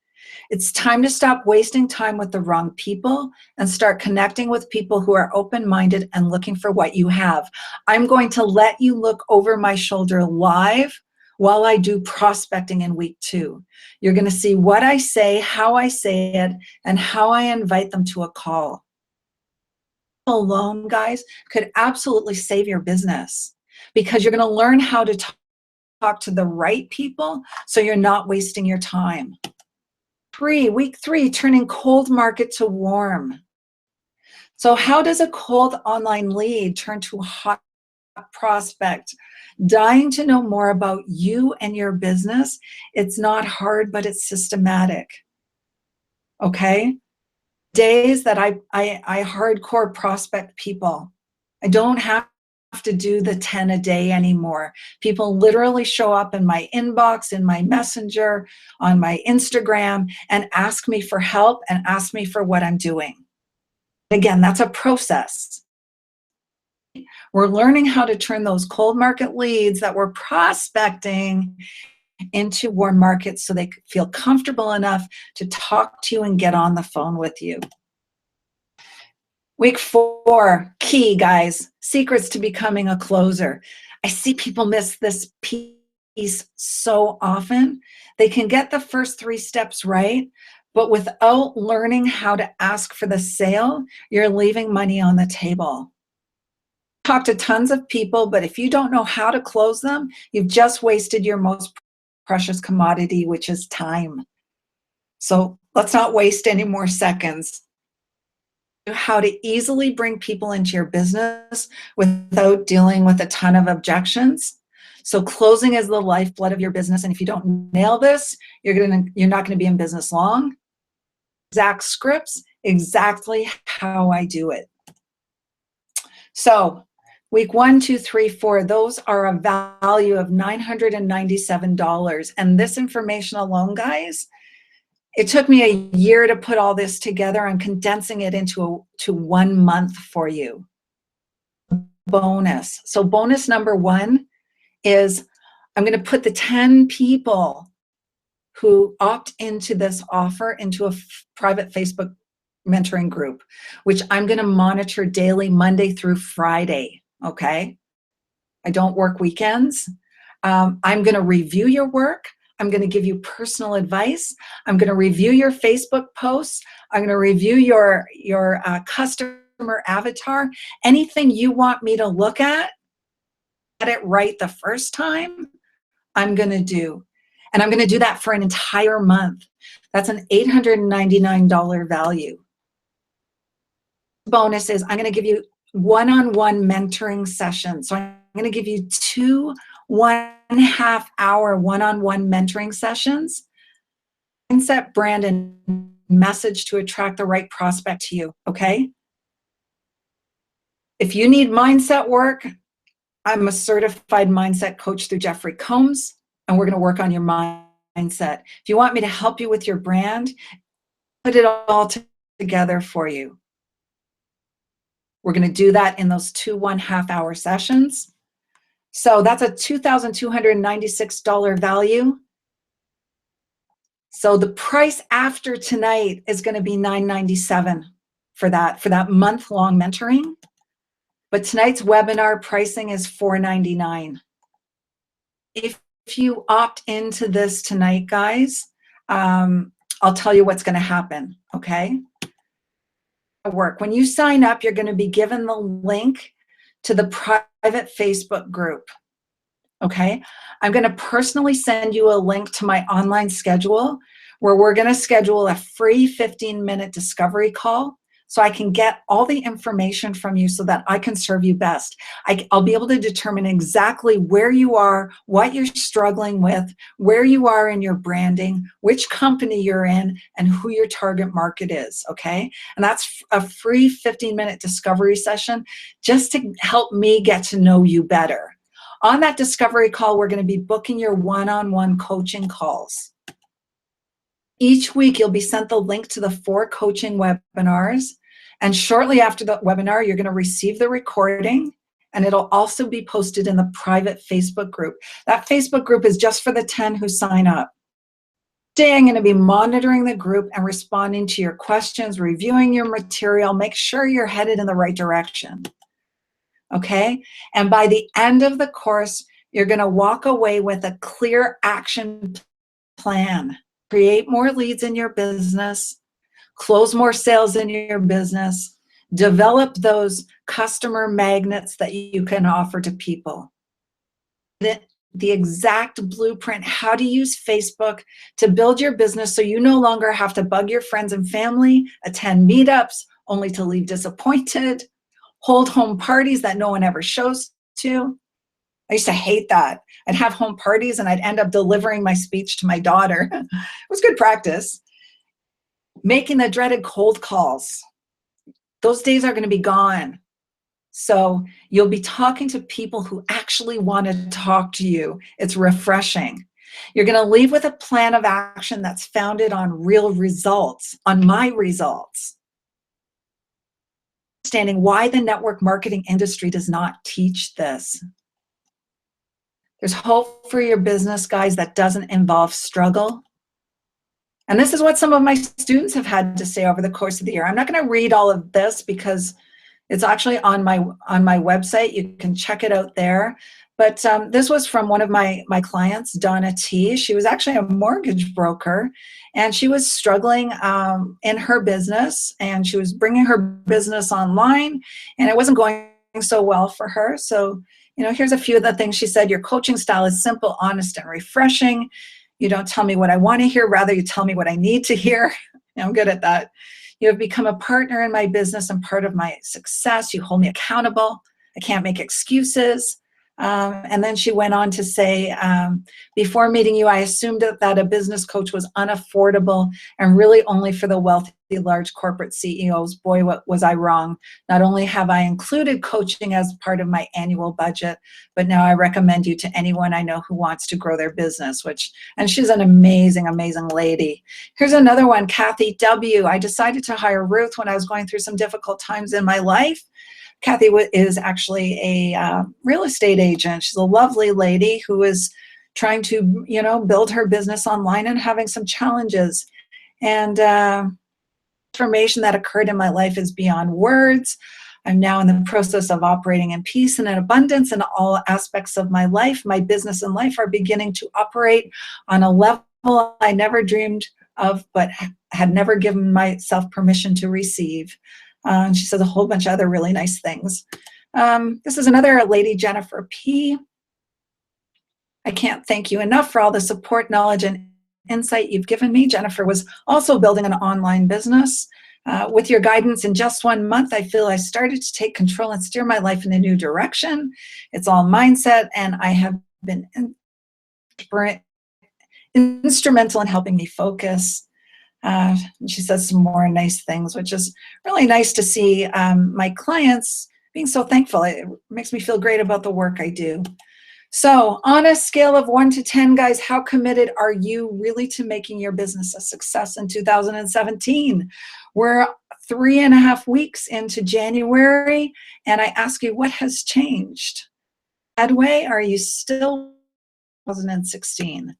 It's time to stop wasting time with the wrong people and start connecting with people who are open-minded and looking for what you have. I'm going to let you look over my shoulder live while I do prospecting in week 2. You're going to see what I say, how I say it, and how I invite them to a call. Alone, guys, could absolutely save your business because you're going to learn how to talk to the right people so you're not wasting your time. Week 3, turning cold market to warm. So how does a cold online lead turn to a hot prospect? Dying to know more about you and your business. It's not hard, but it's systematic. Okay? Days that I hardcore prospect people. I don't have to do the 10 a day anymore. People literally show up in my inbox, in my messenger, on my Instagram, and ask me for help and ask me for what I'm doing. Again, that's a process. We're learning how to turn those cold market leads that we're prospecting into warm markets so they feel comfortable enough to talk to you and get on the phone with you. Week 4, key, guys, secrets to becoming a closer. I see people miss this piece so often. They can get the first 3 steps right, but without learning how to ask for the sale, you're leaving money on the table. Talk to tons of people, but if you don't know how to close them, you've just wasted your most precious commodity, which is time. So let's not waste any more seconds. How to easily bring people into your business without dealing with a ton of objections. So closing is the lifeblood of your business, and if you don't nail this, you're not going to be in business long. Exact scripts, exactly how I do it. So week 1, 2, 3, 4, those are a value of $997. And this information alone, guys, it took me a year to put all this together. I'm condensing it into 1 month for you. bonus. So bonus number one is I'm going to put the 10 people who opt into this offer into a private Facebook mentoring group, which I'm going to monitor daily, Monday through Friday. Okay. I don't work weekends. I'm going to review your work. I'm going to give you personal advice. I'm going to review your Facebook posts. I'm going to review your customer avatar. Anything you want me to look at, get it right the first time, I'm going to do. And I'm going to do that for an entire month. That's an $899 value. Bonus is I'm going to give you one-on-one mentoring sessions. So I'm going to give you 2 1.5-hour one-on-one mentoring sessions. Mindset, brand, and message to attract the right prospect to you, okay? If you need mindset work, I'm a certified mindset coach through Jeffrey Combs, and we're going to work on your mindset. If you want me to help you with your brand, put it all together for you. We're going to do that in those 2 1.5-hour sessions. So that's a $2,296 value. So the price after tonight is going to be $997 for that month-long mentoring. But tonight's webinar pricing is $499. If you opt into this tonight, guys, I'll tell you what's going to happen, okay? When you sign up, you're going to be given the link to the private Facebook group, okay? I'm going to personally send you a link to my online schedule where we're going to schedule a free 15-minute discovery call so I can get all the information from you so that I can serve you best. I'll be able to determine exactly where you are, what you're struggling with, where you are in your branding, which company you're in, and who your target market is, okay? And that's a free 15-minute discovery session just to help me get to know you better. On that discovery call, we're going to be booking your one-on-one coaching calls. Each week, you'll be sent the link to the 4 coaching webinars. And shortly after the webinar, you're going to receive the recording, and it'll also be posted in the private Facebook group. That Facebook group is just for the 10 who sign up. Today, I'm going to be monitoring the group and responding to your questions, reviewing your material, make sure you're headed in the right direction. Okay? And by the end of the course, you're going to walk away with a clear action plan. Create more leads in your business, close more sales in your business, develop those customer magnets that you can offer to people. The exact blueprint, how to use Facebook to build your business so you no longer have to bug your friends and family, attend meetups only to leave disappointed, hold home parties that no one ever shows to. I used to hate that. I'd have home parties and I'd end up delivering my speech to my daughter. It was good practice. Making the dreaded cold calls. Those days are going to be gone. So you'll be talking to people who actually want to talk to you. It's refreshing. You're going to leave with a plan of action that's founded on real results, on my results. Understanding why the network marketing industry does not teach this. There's hope for your business, guys, that doesn't involve struggle. And this is what some of my students have had to say over the course of the year. I'm not going to read all of this because it's actually on my website. You can check it out there. But this was from one of my clients, Donna T. She was actually a mortgage broker, and she was struggling in her business, and she was bringing her business online, and it wasn't going so well for her. So, here's a few of the things she said. Your coaching style is simple, honest, and refreshing. You don't tell me what I want to hear. Rather, you tell me what I need to hear. I'm good at that. You have become a partner in my business and part of my success. You hold me accountable. I can't make excuses. And then she went on to say, before meeting you, I assumed that a business coach was unaffordable and really only for the wealthy large corporate CEOs. Boy, what was I wrong. Not only have I included coaching as part of my annual budget, but now I recommend you to anyone I know who wants to grow their business, and she's an amazing, amazing lady. Here's another one, Kathy W. I decided to hire Ruth when I was going through some difficult times in my life. Kathy is actually a real estate agent. She's a lovely lady who is trying to, build her business online and having some challenges. And transformation that occurred in my life is beyond words. I'm now in the process of operating in peace and in abundance in all aspects of my life. My business and life are beginning to operate on a level I never dreamed of, but had never given myself permission to receive. And she says a whole bunch of other really nice things. This is another lady, Jennifer P. I can't thank you enough for all the support, knowledge, and insight you've given me. Jennifer was also building an online business. With your guidance in just 1 month, I feel I started to take control and steer my life in a new direction. It's all mindset, and I have been instrumental in helping me focus. She says some more nice things, which is really nice to see my clients being so thankful. It makes me feel great about the work I do. So on a scale of 1 to 10, guys, how committed are you really to making your business a success in 2017? We're 3.5 weeks into January, and I ask you, what has changed? Headway, are you still 2016?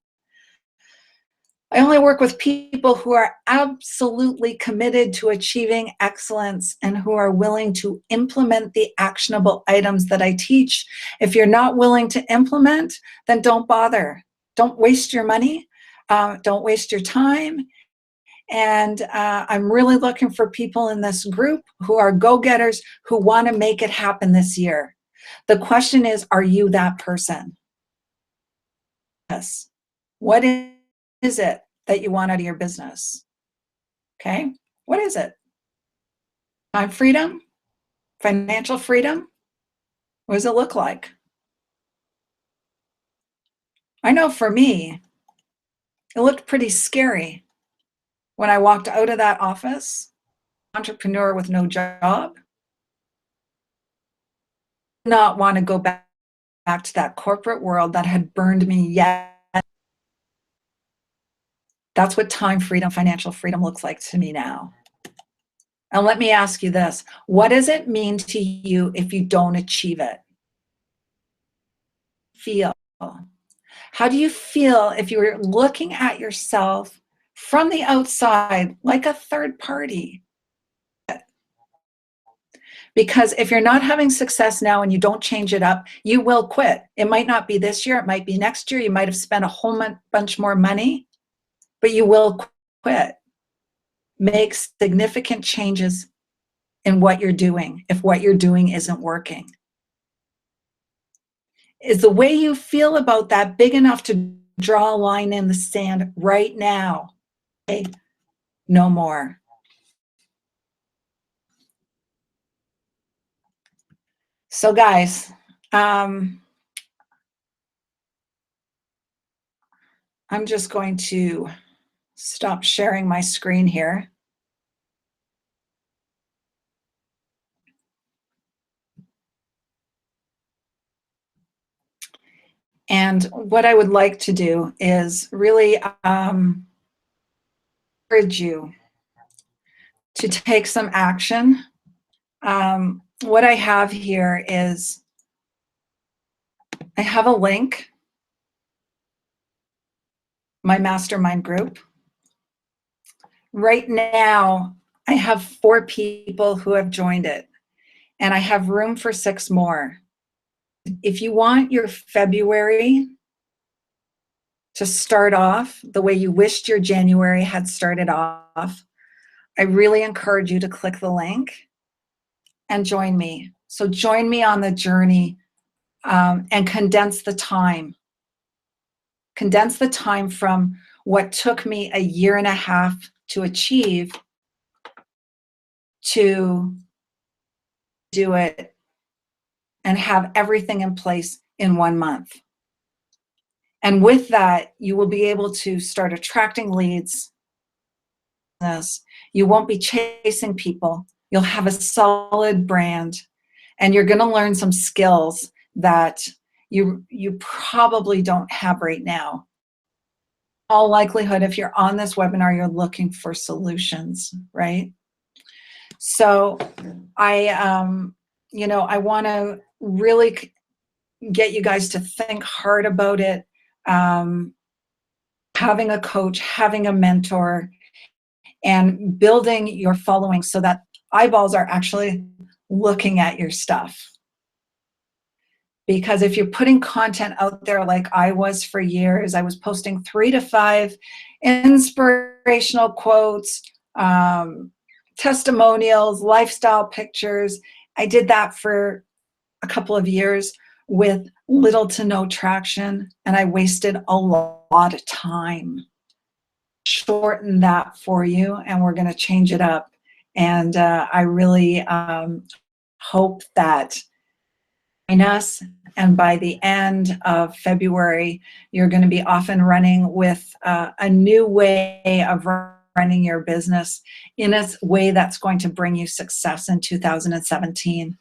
I only work with people who are absolutely committed to achieving excellence and who are willing to implement the actionable items that I teach. If you're not willing to implement, then don't bother. Don't waste your money. Don't waste your time. And I'm really looking for people in this group who are go-getters who want to make it happen this year. The question is, are you that person? Yes. What is it that you want out of your business? Okay, what is it? Time freedom? Financial freedom? What does it look like? I know for me, it looked pretty scary when I walked out of that office, entrepreneur with no job. Not want to go back to that corporate world that had burned me yet. That's what time freedom, financial freedom looks like to me now. And let me ask you this, what does it mean to you if you don't achieve it? Feel. How do you feel if you were looking at yourself from the outside like a third party? Because if you're not having success now and you don't change it up, you will quit. It might not be this year, it might be next year. You might have spent a whole bunch more money, but you will quit. Make significant changes in what you're doing if what you're doing isn't working. Is the way you feel about that big enough to draw a line in the sand right now? Okay, no more. So guys, I'm just going to stop sharing my screen here. And what I would like to do is really encourage you to take some action. What I have here is I have a link, my mastermind group. Right now, I have 4 people who have joined it, and I have room for 6 more. If you want your February to start off the way you wished your January had started off, I really encourage you to click the link and join me. So join me on the journey and condense the time. Condense the time from what took me a 1.5 years to achieve to do it and have everything in place in 1 month. And with that, you will be able to start attracting leads. You won't be chasing people. You'll have a solid brand, and you're going to learn some skills that you probably don't have right now. In all likelihood, if you're on this webinar, you're looking for solutions, right? So I want to really get you guys to think hard about it. Um, Having a coach, having a mentor, and building your following so that eyeballs are actually looking at your stuff. Because if you're putting content out there like I was for years, I was posting 3 to 5 inspirational quotes, testimonials, lifestyle pictures. I did that for a couple of years with little to no traction, and I wasted a lot of time. Shorten that for you, and we're going to change it up. And I really hope that join us, and by the end of February, you're going to be off and running with a new way of running your business in a way that's going to bring you success in 2017.